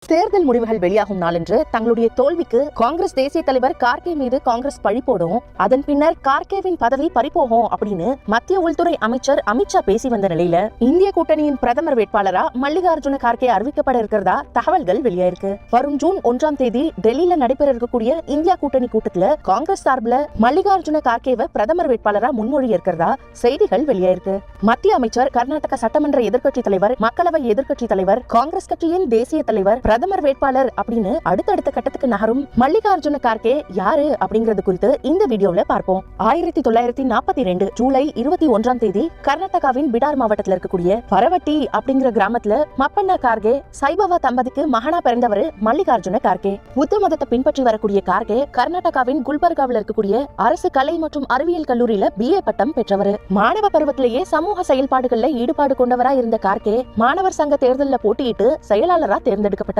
தேர்தல் முடிவுகள் வெளியாகும் நாளன்று தங்களுடைய தோல்விக்கு காங்கிரஸ் தேசிய தலைவர் கார்கே மீது காங்கிரஸ் பழி போடும், அதன் பின்னர் கார்கேவின் பதவி பறிபோகும் அப்படின்னு மத்திய உள்துறை அமைச்சர் அமித்ஷா பேசி வந்த நிலையில இந்திய கூட்டணியின் பிரதமர் வேட்பாளரா மல்லிகார்ஜுன கார்கே அறிவிக்கப்பட இருக்கிறதா தகவல்கள் வெளியாயிருக்கு. வரும் ஜூன் 1ஆம் தேதி டெல்லியில நடைபெற இருக்கக்கூடிய இந்தியா கூட்டணி கூட்டத்துல காங்கிரஸ் சார்பில் மல்லிகார்ஜுன கார்கேவை பிரதமர் வேட்பாளரா முன்மொழி இருக்கிறதா செய்திகள் வெளியாயிருக்கு. மத்திய அமைச்சர், கர்நாடக சட்டமன்ற எதிர்க்கட்சி தலைவர், மக்களவை எதிர்க்கட்சி தலைவர், காங்கிரஸ் கட்சியின் தேசிய தலைவர், பிரதமர் வேட்பாளர் அப்படின்னு அடுத்தடுத்த கட்டத்துக்கு நகரும் மல்லிகார்ஜுன கார்கே யாரு அப்படிங்கிறது குறித்து இந்த வீடியோல பார்ப்போம். 1942 ஜூலை 21ஆம் தேதி கர்நாடகாவின் பிடார் மாவட்டத்தில் இருக்கக்கூடிய பரவட்டி அப்படிங்கிற கிராமத்துல மப்பண்ணா கார்கே சைபவா தம்பதிக்கு மகனா பிறந்தவர் மல்லிகார்ஜுன கார்கே. புத்த மதத்தை பின்பற்றி வரக்கூடிய கார்கே கர்நாடகாவின் குல்பர்காவில் இருக்கக்கூடிய அரசு கலை மற்றும் அறிவியல் கல்லூரியில BA பட்டம் பெற்றவர். மாணவ பருவத்திலேயே சமூக செயல்பாடுகள்ல ஈடுபாடு கொண்டவரா இருந்த கார்கே மாணவர் சங்க தேர்தலில் போட்டியிட்டு செயலாளரா தேர்ந்தெடுக்கப்பட்டவர்.